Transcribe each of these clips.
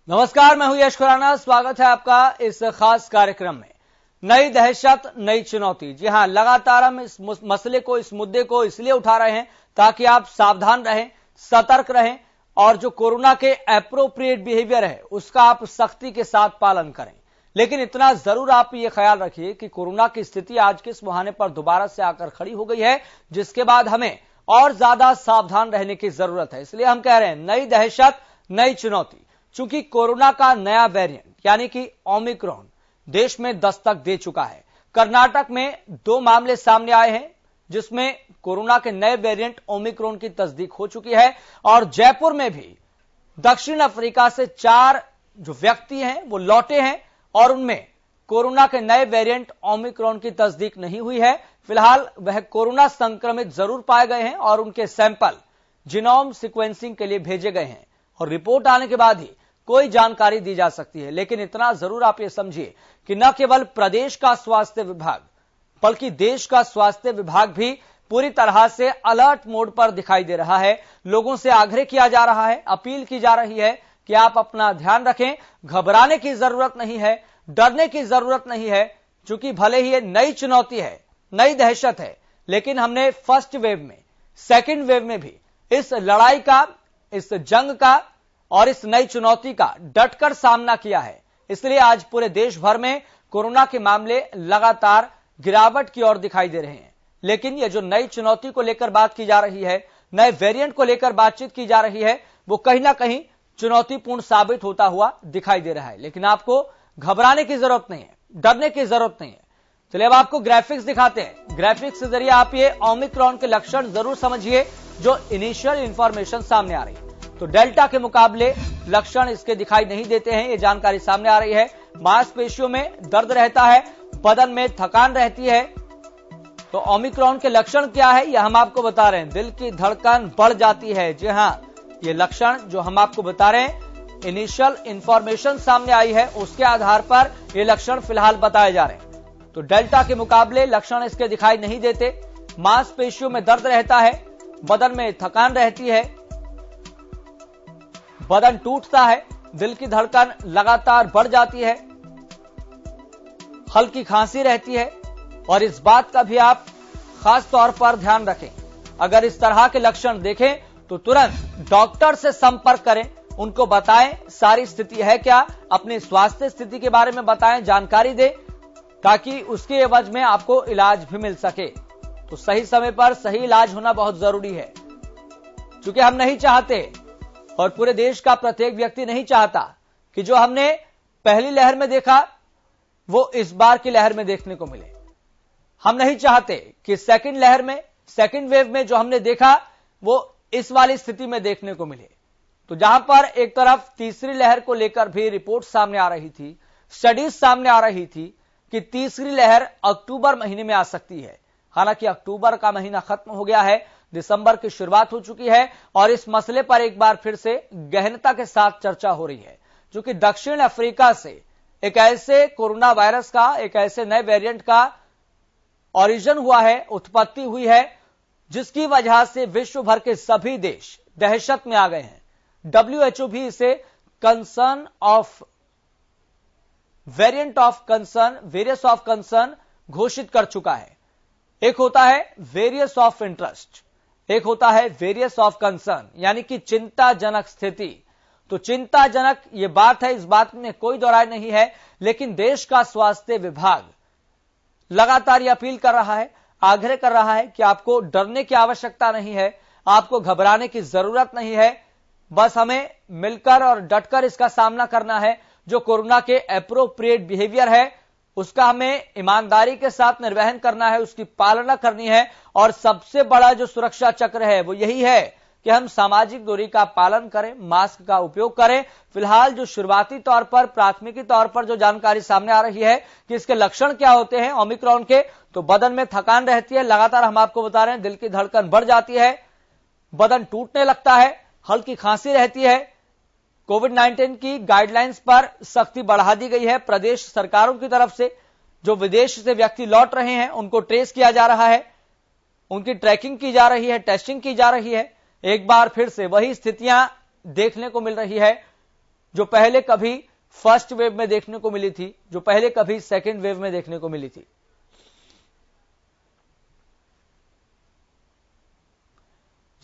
नमस्कार, मैं हूं यश खुराना। स्वागत है आपका इस खास कार्यक्रम में। नई दहशत, नई चुनौती। जी हां, लगातार हम इस मसले को, इस मुद्दे को इसलिए उठा रहे हैं ताकि आप सावधान रहें, सतर्क रहें और जो कोरोना के एप्रोप्रिएट बिहेवियर है उसका आप सख्ती के साथ पालन करें। लेकिन इतना जरूर आप ये ख्याल रखिए कि कोरोना की स्थिति आज के इस मुहाने पर दोबारा से आकर खड़ी हो गई है, जिसके बाद हमें और ज्यादा सावधान रहने की जरूरत है। इसलिए हम कह रहे हैं नई दहशत, नई चुनौती। चूंकि कोरोना का नया वेरिएंट यानी कि ओमिक्रॉन देश में दस्तक दे चुका है। कर्नाटक में 2 मामले सामने आए हैं जिसमें कोरोना के नए वेरिएंट ओमिक्रॉन की तस्दीक हो चुकी है और जयपुर में भी दक्षिण अफ्रीका से 4 जो व्यक्ति हैं वो लौटे हैं और उनमें कोरोना के नए वेरिएंट ओमिक्रॉन की तस्दीक नहीं हुई है। फिलहाल वह कोरोना संक्रमित जरूर पाए गए हैं और उनके सैंपल जीनोम सीक्वेंसिंग के लिए भेजे गए हैं और रिपोर्ट आने के बाद ही कोई जानकारी दी जा सकती है। लेकिन इतना जरूर आप ये समझिए कि न केवल प्रदेश का स्वास्थ्य विभाग बल्कि देश का स्वास्थ्य विभाग भी पूरी तरह से अलर्ट मोड पर दिखाई दे रहा है। लोगों से आग्रह किया जा रहा है, अपील की जा रही है कि आप अपना ध्यान रखें। घबराने की जरूरत नहीं है, डरने की जरूरत नहीं है, क्योंकि भले ही ये नई चुनौती है, नई दहशत है, लेकिन हमने फर्स्ट वेव में, सेकेंड वेव में भी इस लड़ाई का, इस जंग का और इस नई चुनौती का डटकर सामना किया है। इसलिए आज पूरे देश भर में कोरोना के मामले लगातार गिरावट की ओर दिखाई दे रहे हैं। लेकिन ये जो नई चुनौती को लेकर बात की जा रही है, नए वेरिएंट को लेकर बातचीत की जा रही है, वो कहीं ना कहीं चुनौतीपूर्ण साबित होता हुआ दिखाई दे रहा है। लेकिन आपको घबराने की जरूरत नहीं है, डरने की जरूरत नहीं है। चलिए अब आपको ग्राफिक्स दिखाते हैं। ग्राफिक्स के जरिए आप ये ओमिक्रॉन के लक्षण जरूर समझिए जो इनिशियल इंफॉर्मेशन सामने आ रही है। तो डेल्टा के मुकाबले लक्षण इसके दिखाई नहीं देते हैं, ये जानकारी सामने आ रही है। मांसपेशियों में दर्द रहता है, बदन में थकान रहती है। तो ओमिक्रॉन के लक्षण क्या है ये हम आपको बता रहे हैं। दिल की धड़कन बढ़ जाती है। जी हां, ये लक्षण जो हम आपको बता रहे हैं, इनिशियल इंफॉर्मेशन सामने आई है, उसके आधार पर ये लक्षण फिलहाल बताए जा रहे हैं। तो डेल्टा के मुकाबले लक्षण इसके दिखाई नहीं देते। मांसपेशियों में दर्द रहता है, बदन में थकान रहती है, बदन टूटता है, दिल की धड़कन लगातार बढ़ जाती है, हल्की खांसी रहती है। और इस बात का भी आप खास तौर पर ध्यान रखें, अगर इस तरह के लक्षण देखें तो तुरंत डॉक्टर से संपर्क करें, उनको बताएं सारी स्थिति है क्या, अपनी स्वास्थ्य स्थिति के बारे में बताएं, जानकारी दें, ताकि उसके एवज में आपको इलाज भी मिल सके। तो सही समय पर सही इलाज होना बहुत जरूरी है, क्योंकि हम नहीं चाहते और पूरे देश का प्रत्येक व्यक्ति नहीं चाहता कि जो हमने पहली लहर में देखा वो इस बार की लहर में देखने को मिले। हम नहीं चाहते कि सेकंड लहर में, सेकंड वेव में जो हमने देखा वो इस वाली स्थिति में देखने को मिले। तो जहां पर एक तरफ तीसरी लहर को लेकर भी रिपोर्ट सामने आ रही थी, स्टडीज सामने आ रही थी कि तीसरी लहर अक्टूबर महीने में आ सकती है। हालांकि अक्टूबर का महीना खत्म हो गया है, दिसंबर की शुरुआत हो चुकी है और इस मसले पर एक बार फिर से गहनता के साथ चर्चा हो रही है, क्योंकि दक्षिण अफ्रीका से एक ऐसे कोरोना वायरस का, एक ऐसे नए वेरिएंट का ओरिजिन हुआ है, उत्पत्ति हुई है, जिसकी वजह से विश्व भर के सभी देश दहशत में आ गए हैं। WHO भी इसे concern of variant of concern, various of concern घोषित कर चुका है। एक होता है वेरियस ऑफ इंटरेस्ट, एक होता है वेरियस ऑफ कंसर्न, यानी कि चिंताजनक स्थिति। तो चिंताजनक ये बात है, इस बात में कोई दो राय नहीं है। लेकिन देश का स्वास्थ्य विभाग लगातार ये अपील कर रहा है, आग्रह कर रहा है कि आपको डरने की आवश्यकता नहीं है, आपको घबराने की जरूरत नहीं है। बस हमें मिलकर और डटकर इसका सामना करना है। जो कोरोना के एप्रोप्रिएट बिहेवियर है उसका हमें ईमानदारी के साथ निर्वहन करना है, उसकी पालना करनी है। और सबसे बड़ा जो सुरक्षा चक्र है वो यही है कि हम सामाजिक दूरी का पालन करें, मास्क का उपयोग करें। फिलहाल जो शुरुआती तौर पर, प्राथमिकी तौर पर जो जानकारी सामने आ रही है कि इसके लक्षण क्या होते हैं ओमिक्रॉन के, तो बदन में थकान रहती है, लगातार हम आपको बता रहे हैं, दिल की धड़कन बढ़ जाती है, बदन टूटने लगता है, हल्की खांसी रहती है। कोविड-19 की गाइडलाइंस पर सख्ती बढ़ा दी गई है प्रदेश सरकारों की तरफ से। जो विदेश से व्यक्ति लौट रहे हैं उनको ट्रेस किया जा रहा है, उनकी ट्रैकिंग की जा रही है, टेस्टिंग की जा रही है। एक बार फिर से वही स्थितियां देखने को मिल रही है। जो पहले कभी फर्स्ट वेव में देखने को मिली थी, जो पहले कभी सेकेंड वेव में देखने को मिली थी।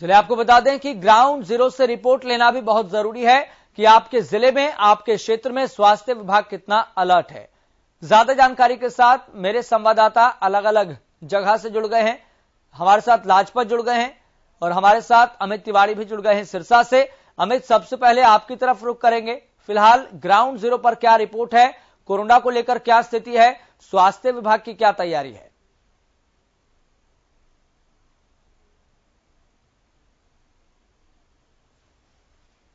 चलिए आपको बता दें कि ग्राउंड जीरो से रिपोर्ट लेना भी बहुत जरूरी है कि आपके जिले में, आपके क्षेत्र में स्वास्थ्य विभाग कितना अलर्ट है। ज्यादा जानकारी के साथ मेरे संवाददाता अलग अलग जगह से जुड़ गए हैं। हमारे साथ लाजपत जुड़ गए हैं और हमारे साथ अमित तिवारी भी जुड़ गए हैं सिरसा से। अमित, सबसे पहले आपकी तरफ रुख करेंगे। फिलहाल ग्राउंड जीरो पर क्या रिपोर्ट है, कोरोना को लेकर क्या स्थिति है, स्वास्थ्य विभाग की क्या तैयारी है?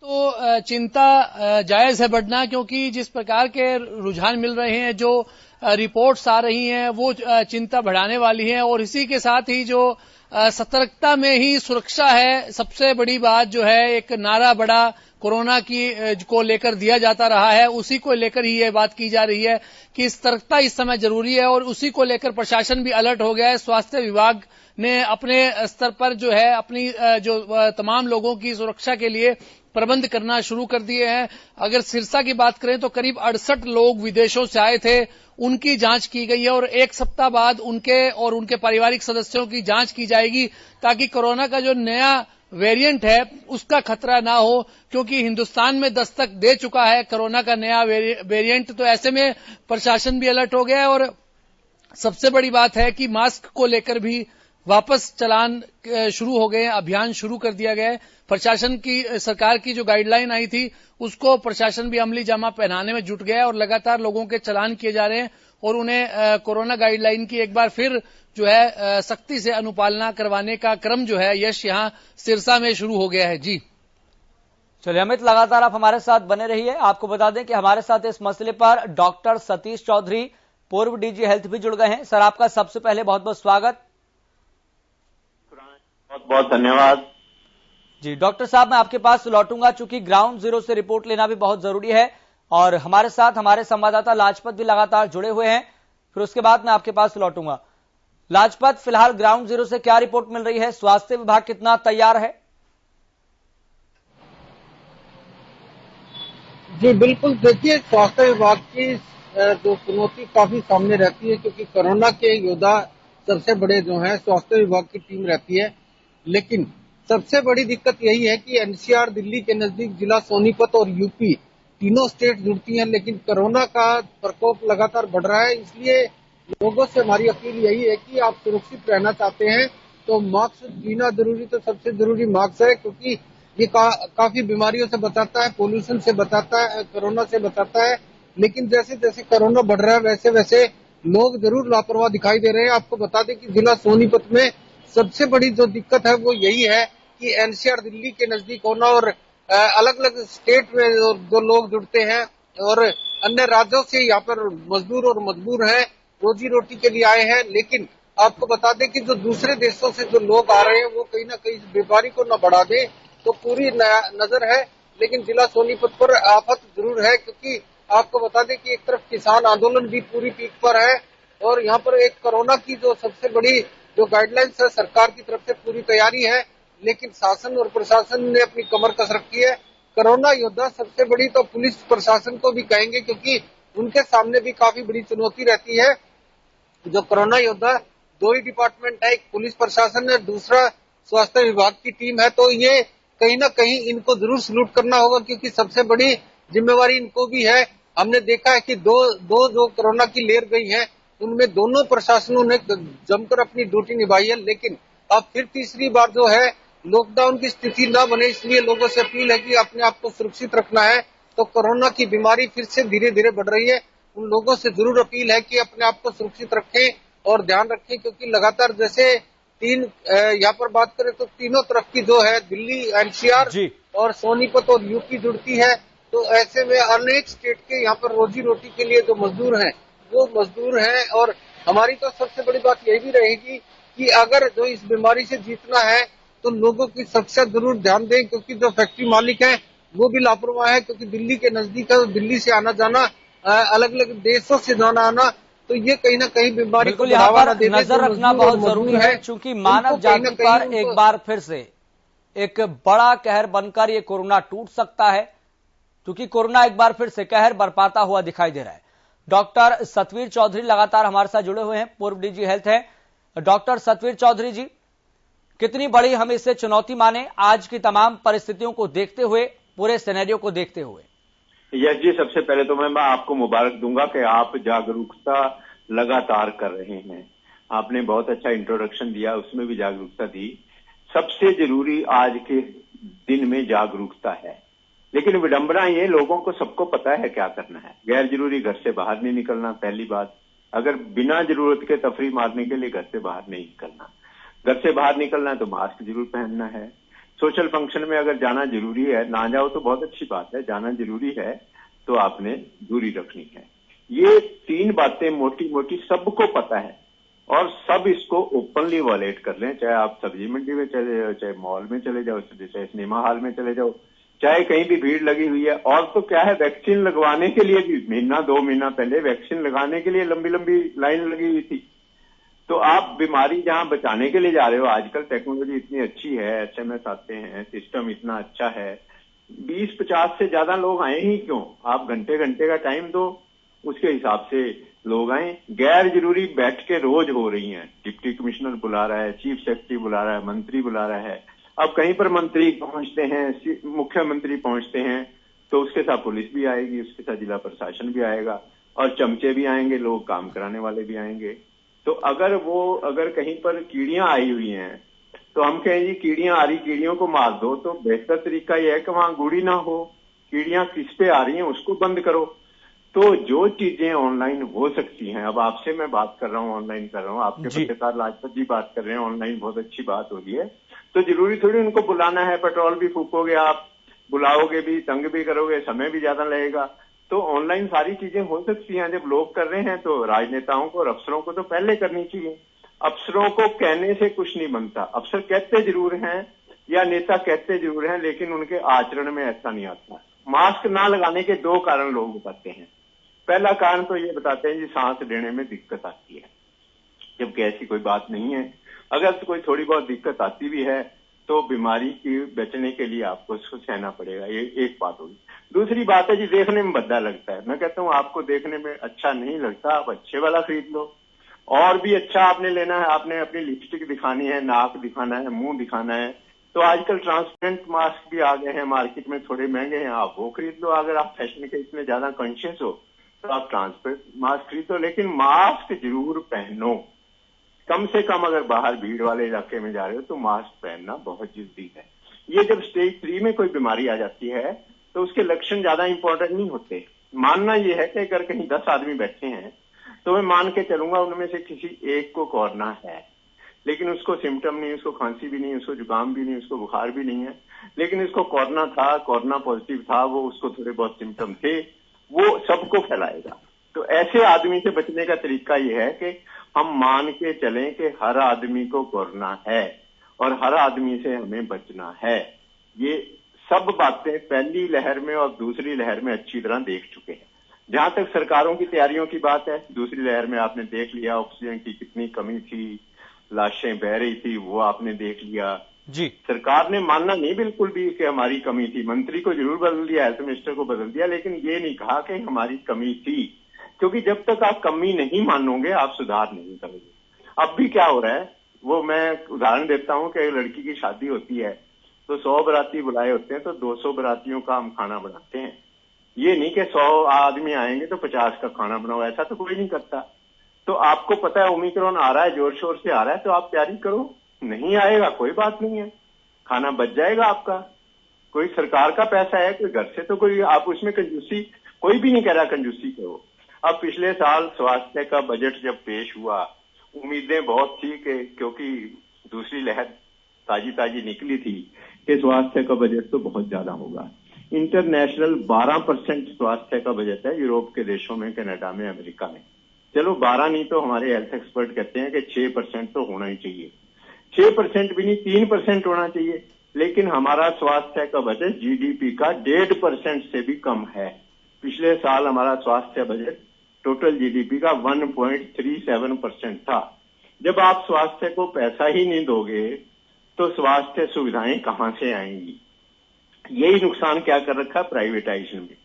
तो चिंता जायज है बढ़ना, क्योंकि जिस प्रकार के रुझान मिल रहे हैं, जो रिपोर्ट्स आ रही हैं, वो चिंता बढ़ाने वाली है। और इसी के साथ ही जो सतर्कता में ही सुरक्षा है, सबसे बड़ी बात जो है, एक नारा बड़ा कोरोना की को लेकर दिया जाता रहा है, उसी को लेकर ही ये बात की जा रही है कि सतर्कता इस समय जरूरी है और उसी को लेकर प्रशासन भी अलर्ट हो गया है। स्वास्थ्य विभाग ने अपने स्तर पर जो है अपनी जो तमाम लोगों की सुरक्षा के लिए प्रबंध करना शुरू कर दिए हैं। अगर सिरसा की बात करें तो करीब 68 लोग विदेशों से आए थे, उनकी जांच की गई है और एक सप्ताह बाद उनके और उनके पारिवारिक सदस्यों की जांच की जाएगी, ताकि कोरोना का जो नया वेरिएंट है उसका खतरा ना हो, क्योंकि हिंदुस्तान में दस्तक दे चुका है कोरोना का नया वेरिएंट। तो ऐसे में प्रशासन भी अलर्ट हो गया है और सबसे बड़ी बात है कि मास्क को लेकर भी वापस चलान शुरू हो गए, अभियान शुरू कर दिया गया है। प्रशासन की, सरकार की जो गाइडलाइन आई थी उसको प्रशासन भी अमली जामा पहनाने में जुट गया है और लगातार लोगों के चलान किए जा रहे हैं और उन्हें कोरोना गाइडलाइन की एक बार फिर जो है सख्ती से अनुपालना करवाने का क्रम जो है यश यहां सिरसा में शुरू हो गया है। जी चलिए अमित, लगातार आप हमारे साथ बने रहिए। आपको बता दें कि हमारे साथ इस मसले पर डॉक्टर सतीश चौधरी, पूर्व डीजी हेल्थ भी जुड़ गए हैं। सर, आपका सबसे पहले बहुत बहुत स्वागत। बहुत बहुत धन्यवाद जी। डॉक्टर साहब, मैं आपके पास लौटूंगा, चूंकि ग्राउंड जीरो से रिपोर्ट लेना भी बहुत जरूरी है और हमारे साथ हमारे संवाददाता लाजपत भी लगातार जुड़े हुए हैं, फिर उसके बाद मैं आपके पास लौटूंगा। लाजपत, फिलहाल ग्राउंड जीरो से क्या रिपोर्ट मिल रही है, स्वास्थ्य विभाग कितना तैयार है? जी बिल्कुल, देखिए स्वास्थ्य विभाग की जो चुनौती काफी सामने रहती है, क्योंकि कोरोना के योद्धा सबसे बड़े जो हैं स्वास्थ्य विभाग की टीम रहती है। लेकिन सबसे बड़ी दिक्कत यही है कि एनसीआर दिल्ली के नजदीक जिला सोनीपत और यूपी तीनों स्टेट जुड़ती हैं, लेकिन कोरोना का प्रकोप लगातार बढ़ रहा है। इसलिए लोगों से हमारी अपील यही है कि आप सुरक्षित रहना चाहते हैं तो मास्क जीना जरूरी, तो सबसे जरूरी मास्क है, क्योंकि ये काफी बीमारियों से बचाता है, पोल्यूशन से बचाता है, कोरोना से बचाता है। लेकिन जैसे जैसे कोरोना बढ़ रहा है वैसे वैसे लोग जरूर लापरवाह दिखाई दे रहे हैं। आपको बता दें कि जिला सोनीपत में सबसे बड़ी जो दिक्कत है वो यही है कि एनसीआर दिल्ली के नजदीक होना और अलग अलग स्टेट में जो लोग जुड़ते हैं और अन्य राज्यों से यहाँ पर मजदूर और मजबूर हैं, रोजी रोटी के लिए आए हैं। लेकिन आपको बता दें कि जो दूसरे देशों से जो लोग आ रहे हैं वो कहीं ना कहीं बीमारी को न बढ़ा दे, तो पूरी नजर है। लेकिन जिला सोनीपत पर आफत जरूर है, क्योंकि आपको बता दें कि एक तरफ किसान आंदोलन भी पूरी पीक पर है और यहाँ पर एक कोरोना की जो सबसे बड़ी जो गाइडलाइंस है सरकार की तरफ से पूरी तैयारी है, लेकिन शासन और प्रशासन ने अपनी कमर कस रखी है। कोरोना योद्धा सबसे बड़ी तो पुलिस प्रशासन को भी कहेंगे, क्योंकि उनके सामने भी काफी बड़ी चुनौती रहती है। जो कोरोना योद्धा दो ही डिपार्टमेंट है, एक पुलिस प्रशासन है, दूसरा स्वास्थ्य विभाग की टीम है। तो ये कहीं ना कहीं इनको जरूर सलूट करना होगा, क्योंकि सबसे बड़ी जिम्मेवारी इनको भी है। हमने देखा है कि दो जो कोरोना की लहर गई है उनमें दोनों प्रशासनों ने जमकर अपनी ड्यूटी निभाई है। लेकिन अब फिर तीसरी बार जो है लॉकडाउन की स्थिति न बने, इसलिए लोगों से अपील है कि अपने आप को सुरक्षित रखना है। तो कोरोना की बीमारी फिर से धीरे धीरे बढ़ रही है, उन लोगों से जरूर अपील है कि अपने आप को सुरक्षित रखें और ध्यान रखें, क्योंकि लगातार जैसे यहाँ पर बात करें तो तीनों तरफ की जो है दिल्ली, एनसीआर और सोनीपत और यूपी जुड़ती है। तो ऐसे में अनेक स्टेट के यहाँ पर रोजी रोटी के लिए जो मजदूर हैं वो मजदूर हैं। और हमारी तो सबसे बड़ी बात यही भी रहेगी कि अगर जो इस बीमारी से जीतना है तो लोगों की सुरक्षा जरूर ध्यान दें, क्योंकि जो फैक्ट्री मालिक है वो भी लापरवाह है, क्योंकि दिल्ली के नजदीक है, दिल्ली से आना जाना, अलग अलग देशों से जाना आना, तो ये कहीं ना कहीं बीमारी को बढ़ावा न देने, नजर रखना बहुत जरूरी है, क्योंकि मानव जाति पर एक बार फिर से एक बड़ा कहर बनकर ये कोरोना टूट सकता है। क्योंकि कोरोना एक बार फिर से कहर बरपाता हुआ दिखाई दे रहा है। डॉक्टर सतवीर चौधरी लगातार हमारे साथ जुड़े हुए हैं, पूर्व डीजी हेल्थ है। डॉक्टर सतवीर चौधरी जी, कितनी बड़ी हम इसे चुनौती माने आज की तमाम परिस्थितियों को देखते हुए, पूरे सिनेरियो को देखते हुए? यस जी, सबसे पहले तो मैं आपको मुबारक दूंगा कि आप जागरूकता लगातार कर रहे हैं। आपने बहुत अच्छा इंट्रोडक्शन दिया, उसमें भी जागरूकता दी। सबसे जरूरी आज के दिन में जागरूकता है, लेकिन विडंबना ये, लोगों को सबको पता है क्या करना है। गैर जरूरी घर से बाहर नहीं निकलना, पहली बात। अगर बिना जरूरत के तफरी मारने के लिए घर से बाहर नहीं निकलना। घर से बाहर निकलना है तो मास्क जरूर पहनना है। सोशल फंक्शन में अगर जाना जरूरी है, ना जाओ तो बहुत अच्छी बात है, जाना जरूरी है तो आपने दूरी रखनी है। ये 3 बातें मोटी मोटी सबको पता है और सब इसको ओपनली वॉलेट कर लें। चाहे आप सब्जी मंडी में चले जाओ, चाहे मॉल में चले जाओ, चाहे सिनेमा हॉल में चले जाओ, चाहे कहीं भी भीड़ लगी हुई है। और तो क्या है, वैक्सीन लगवाने के लिए भी महीना 2 महीना पहले वैक्सीन लगाने के लिए लंबी लंबी लाइन लगी हुई थी। तो आप बीमारी जहां बचाने के लिए जा रहे हो, आजकल टेक्नोलॉजी इतनी अच्छी है, SMS आते हैं, सिस्टम इतना अच्छा है, 20-50 से ज्यादा लोग आए ही क्यों? आप घंटे घंटे का टाइम दो, उसके हिसाब से लोग आए। गैर जरूरी बैठ के रोज हो रही हैं। डिप्टी कमिश्नर बुला रहा है, चीफ सेक्रेटरी बुला रहा है, मंत्री बुला रहा है। अब कहीं पर मंत्री पहुंचते हैं, मुख्यमंत्री पहुंचते हैं, तो उसके साथ पुलिस भी आएगी, उसके साथ जिला प्रशासन भी आएगा और चमचे भी आएंगे, लोग काम कराने वाले भी आएंगे। तो अगर कहीं पर कीड़ियां आई हुई हैं तो हम कहें जी कीड़ियां आ रही, कीड़ियों को मार दो, तो बेहतर तरीका यह है कि वहां गुड़ी ना हो। कीड़ियां किस पे आ रही हैं उसको बंद करो। तो जो चीजें ऑनलाइन हो सकती हैं, अब आपसे मैं बात कर रहा हूँ, ऑनलाइन कर रहा हूँ, आपके पत्रकार लाजपत जी बात कर रहे हैं, ऑनलाइन बहुत अच्छी बात हो रही है, तो जरूरी थोड़ी उनको बुलाना है। पेट्रोल भी फूकोगे आप, बुलाओगे भी, तंग भी करोगे, समय भी ज्यादा लगेगा। तो ऑनलाइन सारी चीजें हो सकती हैं। जब लोग कर रहे हैं तो राजनेताओं को और अफसरों को तो पहले करनी चाहिए। अफसरों को कहने से कुछ नहीं बनता। अफसर कहते जरूर हैं या नेता कहते जरूर हैं, लेकिन उनके आचरण में ऐसा नहीं आता। मास्क ना लगाने के 2 कारण लोग बताते हैं। पहला कारण तो ये बताते हैं जी सांस लेने में दिक्कत आती है, जबकि ऐसी कोई बात नहीं है। अगर तो कोई थोड़ी बहुत दिक्कत आती भी है तो बीमारी की बचने के लिए आपको उसको सहना पड़ेगा। ये एक बात होगी। दूसरी बात है जी, देखने में भद्दा लगता है। मैं कहता हूँ आपको देखने में अच्छा नहीं लगता, आप अच्छे वाला खरीद लो। और भी अच्छा आपने लेना है, आपने अपनी लिपस्टिक दिखानी है, नाक दिखाना है, मुंह दिखाना है, तो आजकल ट्रांसपेरेंट मास्क भी आ गए हैं मार्केट में, थोड़े महंगे हैं, आप वो खरीद लो। अगर आप फैशन के इतने ज्यादा कॉन्शियस हो तो आप ट्रांसपेरेंट मास्क खरीद लो, लेकिन मास्क जरूर पहनो। कम से कम अगर बाहर भीड़ वाले इलाके में जा रहे हो तो मास्क पहनना बहुत जरूरी है। ये जब स्टेज 3 में कोई बीमारी आ जाती है तो उसके लक्षण ज्यादा इंपॉर्टेंट नहीं होते। मानना यह है कि अगर कहीं 10 आदमी बैठे हैं तो मैं मान के चलूंगा उनमें से किसी एक को कोरोना है, लेकिन उसको सिम्टम नहीं, उसको खांसी भी नहीं, उसको जुकाम भी नहीं, उसको बुखार भी नहीं है, लेकिन इसको कोरोना था, कोरोना पॉजिटिव था, वो उसको थोड़े बहुत सिम्टम थे, वो सबको फैलाएगा। तो ऐसे आदमी से बचने का तरीका यह है कि हम मान के चलें कि हर आदमी को कोरोना है और हर आदमी से हमें बचना है। ये सब बातें पहली लहर में और दूसरी लहर में अच्छी तरह देख चुके हैं। जहां तक सरकारों की तैयारियों की बात है, दूसरी लहर में आपने देख लिया ऑक्सीजन की कितनी कमी थी, लाशें बह रही थी, वो आपने देख लिया जी। सरकार ने मानना नहीं बिल्कुल भी कि हमारी कमी थी, मंत्री को जरूर बदल दिया, हेल्थ मिनिस्टर को बदल दिया, लेकिन ये नहीं कहा कि हमारी कमी थी, क्योंकि जब तक आप कमी नहीं मानोगे आप सुधार नहीं करोगे। अब भी क्या हो रहा है, वो मैं उदाहरण देता हूं कि लड़की की शादी होती है तो 100 बाराती बुलाए होते हैं, तो 200 बारातियों का हम खाना बनाते हैं। ये नहीं कि 100 आदमी आएंगे तो 50 का खाना बनाओ, ऐसा तो कोई नहीं करता। तो आपको पता है ओमिक्रॉन आ रहा है, जोर शोर से आ रहा है, तो आप तैयारी करो। नहीं आएगा कोई बात नहीं है, खाना बच जाएगा आपका। कोई सरकार का पैसा है, कोई घर से तो कोई, आप उसमें कंजूसी, कोई भी नहीं कह रहा कंजूसी करो। अब पिछले साल स्वास्थ्य का बजट जब पेश हुआ, उम्मीदें बहुत थी कि क्योंकि दूसरी लहर ताजी निकली थी कि स्वास्थ्य का बजट तो बहुत ज्यादा होगा। इंटरनेशनल 12% स्वास्थ्य का बजट है यूरोप के देशों में, कनाडा में, अमेरिका में। चलो 12 नहीं तो हमारे हेल्थ एक्सपर्ट कहते हैं कि 6% तो होना ही चाहिए। 6% भी नहीं, 3% होना चाहिए। लेकिन हमारा स्वास्थ्य का बजट जीडीपी का 1.5% से भी कम है। पिछले साल हमारा स्वास्थ्य बजट टोटल जीडीपी का 1.37% था। जब आप स्वास्थ्य को पैसा ही नहीं दोगे तो स्वास्थ्य सुविधाएं कहां से आएंगी? यही नुकसान क्या कर रखा प्राइवेटाइजेशन में।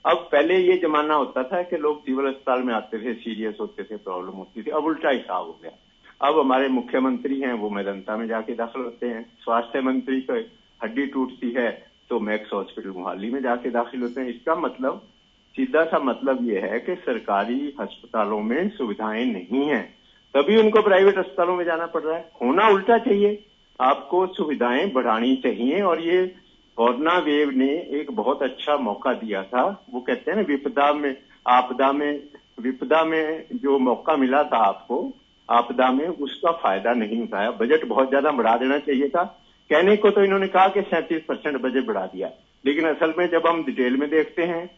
अब पहले ये जमाना होता था कि लोग सिविल अस्पताल में आते थे, सीरियस होते थे, प्रॉब्लम होती थी, अब उल्टा हिसाब हो गया। अब हमारे मुख्यमंत्री हैं वो मेदांता में जाके दाखिल होते हैं, स्वास्थ्य मंत्री को हड्डी टूटती है तो मैक्स हॉस्पिटल मोहाली में जाके दाखिल होते हैं। इसका मतलब, सीधा सा मतलब ये है कि सरकारी अस्पतालों में सुविधाएं नहीं है, तभी उनको प्राइवेट अस्पतालों में जाना पड़ रहा है। होना उल्टा चाहिए, आपको सुविधाएं बढ़ानी चाहिए। और ये कोरोना वेव ने एक बहुत अच्छा मौका दिया था। वो कहते हैं ना, विपदा में जो मौका मिला था आपको, आपदा में उसका फायदा नहीं उठाया। बजट बहुत ज्यादा बढ़ा देना चाहिए था। कहने को तो इन्होंने कहा कि 37% बजट बढ़ा दिया, लेकिन असल में जब हम डिटेल में देखते हैं,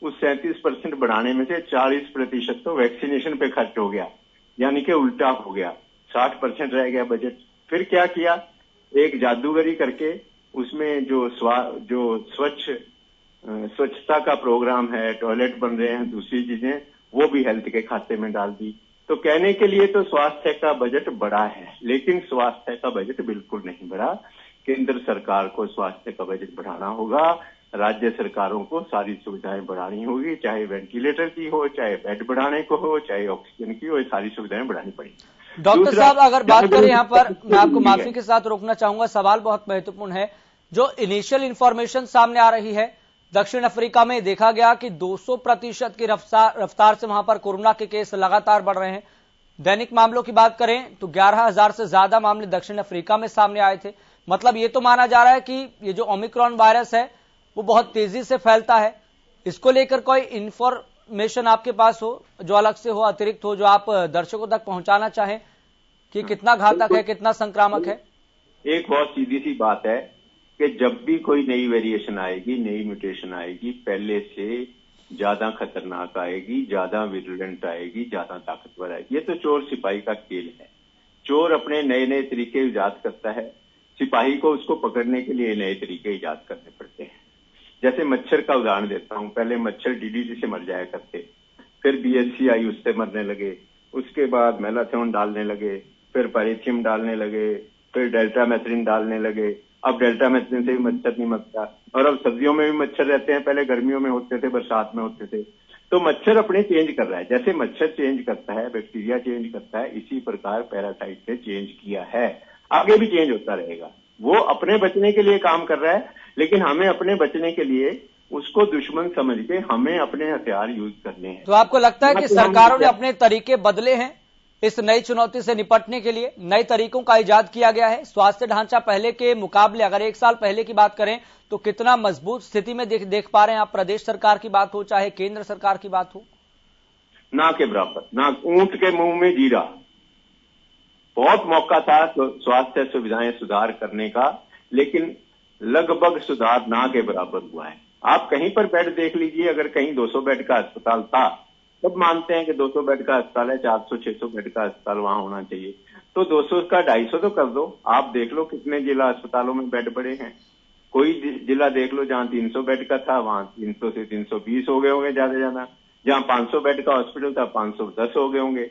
उस 37% बढ़ाने में से 40% तो वैक्सीनेशन पे खर्च हो गया, यानी कि उल्टा हो गया। 60% रह गया बजट। फिर क्या किया, एक जादूगरी करके उसमें जो स्वच्छता का प्रोग्राम है, टॉयलेट बन रहे हैं, दूसरी चीजें, वो भी हेल्थ के खाते में डाल दी। तो कहने के लिए तो स्वास्थ्य का बजट बढ़ा है, लेकिन स्वास्थ्य का बजट बिल्कुल नहीं बढ़ा। केंद्र सरकार को स्वास्थ्य का बजट बढ़ाना होगा, राज्य सरकारों को सारी सुविधाएं बढ़ानी होगी, चाहे वेंटिलेटर की हो, चाहे बेड बढ़ाने को हो, चाहे ऑक्सीजन की हो, ये सारी सुविधाएं बढ़ानी पड़ेगी। डॉक्टर साहब, अगर बात करें यहाँ पर, मैं आपको माफी के साथ रोकना चाहूंगा, सवाल बहुत महत्वपूर्ण है। जो इनिशियल इंफॉर्मेशन सामने आ रही है, दक्षिण अफ्रीका में देखा गया कि 200% की रफ्तार से वहां पर कोरोना के केस लगातार बढ़ रहे हैं। दैनिक मामलों की बात करें तो 11,000 से ज्यादा मामले दक्षिण अफ्रीका में सामने आए थे। मतलब ये तो माना जा रहा है कि ये जो ओमिक्रॉन वायरस है वो बहुत तेजी से फैलता है। इसको लेकर कोई इंफॉर्मेशन आपके पास हो, जो अलग से हो, अतिरिक्त हो, जो आप दर्शकों तक पहुंचाना चाहें कि कितना घातक है, कितना संक्रामक है? एक बहुत सीधी सी बात है कि जब भी कोई नई वेरिएशन आएगी, नई म्यूटेशन आएगी, पहले से ज्यादा खतरनाक आएगी, ज्यादा विरुलेंट आएगी, ज्यादा ताकतवर आएगी। ये तो चोर सिपाही का खेल है। चोर अपने नए नए तरीके इजाद करता है, सिपाही को उसको पकड़ने के लिए नए तरीके इजाद करने पड़ते हैं। जैसे मच्छर का उदाहरण देता हूं, पहले मच्छर डीडीटी से मर जाया करते, फिर बीएचसी आई, उससे मरने लगे, उसके बाद मेलाथोन डालने लगे, फिर पैरेथियम डालने लगे, फिर डेल्टामेथ्रिन डालने लगे। अब डेल्टामेथ्रिन से भी मच्छर नहीं मरता, और अब सर्दियों में भी मच्छर रहते हैं, पहले गर्मियों में होते थे, बरसात में होते थे। तो मच्छर अपने चेंज कर रहा है, जैसे मच्छर चेंज करता है, बैक्टीरिया चेंज करता है, इसी प्रकार पैरासाइट ने चेंज किया है, आगे भी चेंज होता रहेगा। वो अपने बचने के लिए काम कर रहा है, लेकिन हमें अपने बचने के लिए उसको दुश्मन समझ के हमें अपने हथियार यूज करने हैं। तो आपको लगता है कि सरकारों ने अपने तरीके बदले हैं इस नई चुनौती से निपटने के लिए? नए तरीकों का इजाद किया गया है। स्वास्थ्य ढांचा पहले के मुकाबले, अगर 1 साल पहले की बात करें तो कितना मजबूत स्थिति में देख पा रहे हैं आप? प्रदेश सरकार की बात हो चाहे केंद्र सरकार की बात हो, ना के बराबर, ना ऊंट के मुंह में जीरा। बहुत मौका था स्वास्थ्य सुविधाएं सुधार करने का, लेकिन लगभग सुधार ना के बराबर हुआ है। आप कहीं पर बेड देख लीजिए, अगर कहीं 200 बेड का अस्पताल था, तब मानते हैं कि 200 बेड का अस्पताल है, 400-600 बेड का अस्पताल वहां होना चाहिए, तो 200 का 250 तो कर दो। आप देख लो कितने जिला अस्पतालों में बेड पड़े हैं। कोई जिला देख लो जहां 300 बेड का था, वहां 300 से 320 हो गए होंगे ज्यादा। जहां 500 बेड का हॉस्पिटल था, 510 हो गए होंगे,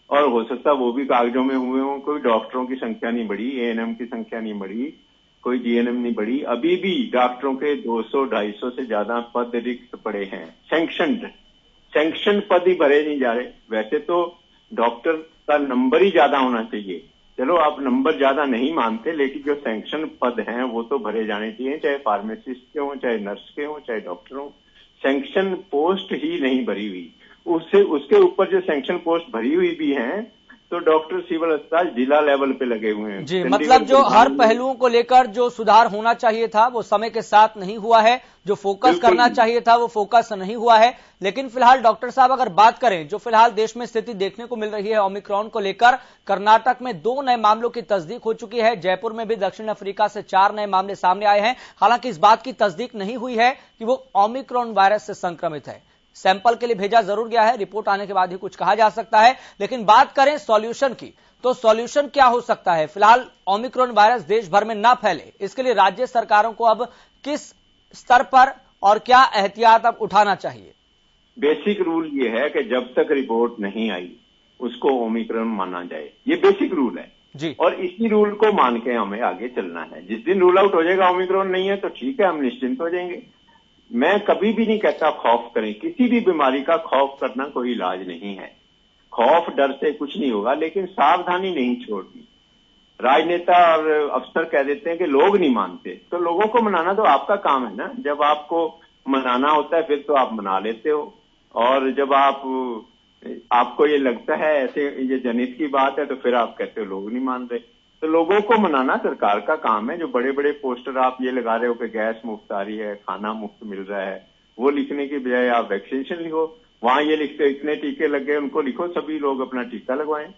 और हो सकता वो भी कागजों में हुए हों। कोई डॉक्टरों की संख्या नहीं बढ़ी, एएनएम की संख्या नहीं बढ़ी, कोई जीएनएम नहीं बढ़ी। अभी भी डॉक्टरों के 200-250 से ज्यादा पद रिक्त पड़े हैं, सैंक्शन पद ही भरे नहीं जा रहे। वैसे तो डॉक्टर का नंबर ही ज्यादा होना चाहिए, चलो आप नंबर ज्यादा नहीं मानते, लेकिन जो सैंक्शन पद हैं वो तो भरे जाने चाहिए, चाहे फार्मासिस्ट के हों, चाहे नर्स के हों, चाहे डॉक्टर हों। सैंक्शन पोस्ट ही नहीं भरी हुई। उसके ऊपर जो सैंक्शन पोस्ट भरी हुई भी हैं, तो डॉक्टर सिविल अस्पताल जिला लेवल पे लगे हुए हैं। जी, मतलब जो हर पहलुओं को लेकर जो सुधार होना चाहिए था वो समय के साथ नहीं हुआ है, जो फोकस करना चाहिए था वो फोकस नहीं हुआ है। लेकिन फिलहाल डॉक्टर साहब, अगर बात करें जो फिलहाल देश में स्थिति देखने को मिल रही है ओमिक्रॉन को लेकर, कर्नाटक में 2 नए मामलों की तस्दीक हो चुकी है। जयपुर में भी दक्षिण अफ्रीका से 4 नए मामले सामने आए हैं। हालांकि इस बात की तस्दीक नहीं हुई है कि वो ओमिक्रॉन वायरस से संक्रमित है। सैंपल के लिए भेजा जरूर गया है, रिपोर्ट आने के बाद ही कुछ कहा जा सकता है। लेकिन बात करें सॉल्यूशन की, तो सॉल्यूशन क्या हो सकता है? फिलहाल ओमिक्रॉन वायरस देश भर में ना फैले, इसके लिए राज्य सरकारों को अब किस स्तर पर और क्या एहतियात अब उठाना चाहिए? बेसिक रूल ये है कि जब तक रिपोर्ट नहीं आई उसको ओमिक्रॉन माना जाए। ये बेसिक रूल है। जी। और इसी रूल को मान के हमें आगे चलना है। जिस दिन रूल आउट हो जाएगा ओमिक्रॉन नहीं है तो ठीक है, हम निश्चिंत हो जाएंगे। मैं कभी भी नहीं कहता खौफ करें, किसी भी बीमारी का खौफ करना कोई इलाज नहीं है। खौफ डर से कुछ नहीं होगा, लेकिन सावधानी नहीं छोड़नी। राजनेता और अफसर कह देते हैं कि लोग नहीं मानते, तो लोगों को मनाना तो आपका काम है ना। जब आपको मनाना होता है फिर तो आप मना लेते हो, और जब आपको ये लगता है ऐसे ये जनहित की बात है तो फिर आप कहते हो लोग नहीं मान रहे। तो लोगों को मनाना सरकार का काम है। जो बड़े बड़े पोस्टर आप ये लगा रहे हो कि गैस मुफ्त आ रही है, खाना मुफ्त मिल रहा है, वो लिखने की बजाय आप वैक्सीनेशन लिखो। वहां ये लिखते इतने टीके लग गए, उनको लिखो सभी लोग अपना टीका लगवाएं।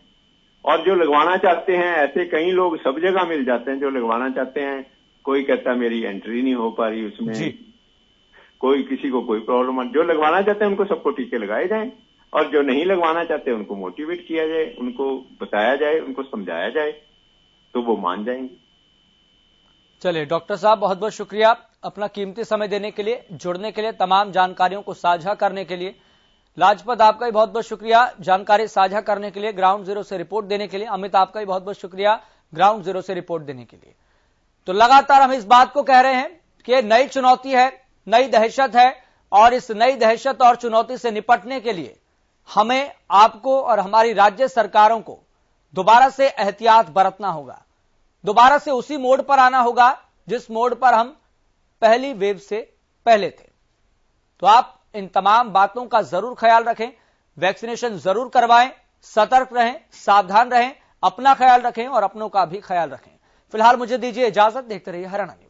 और जो लगवाना चाहते हैं, ऐसे कई लोग सब जगह मिल जाते हैं जो लगवाना चाहते हैं। कोई कहता मेरी एंट्री नहीं हो पा रही उसमें, कोई किसी को कोई प्रॉब्लम। जो लगवाना चाहते हैं उनको सबको टीके लगाए जाएं, और जो नहीं लगवाना चाहते उनको मोटिवेट किया जाए, उनको बताया जाए, उनको समझाया जाए, तो वो मान जाएंगे। चलिए डॉक्टर साहब, बहुत बहुत शुक्रिया अपना कीमती समय देने के लिए, जुड़ने के लिए, तमाम जानकारियों को साझा करने के लिए। लाजपत, आपका भी बहुत बहुत शुक्रिया जानकारी साझा करने के लिए, ग्राउंड जीरो से रिपोर्ट देने के लिए। अमित, आपका भी बहुत बहुत शुक्रिया ग्राउंड जीरो से रिपोर्ट देने के लिए। तो लगातार हम इस बात को कह रहे हैं कि नई चुनौती है, नई दहशत है, और इस नई दहशत और चुनौती से निपटने के लिए हमें, आपको और हमारी राज्य सरकारों को दोबारा से एहतियात बरतना होगा। दोबारा से उसी मोड पर आना होगा जिस मोड पर हम पहली वेव से पहले थे। तो आप इन तमाम बातों का जरूर ख्याल रखें, वैक्सीनेशन जरूर करवाएं, सतर्क रहें, सावधान रहें, अपना ख्याल रखें और अपनों का भी ख्याल रखें। फिलहाल मुझे दीजिए इजाजत, देखते रहिए हरियाणा न्यूज।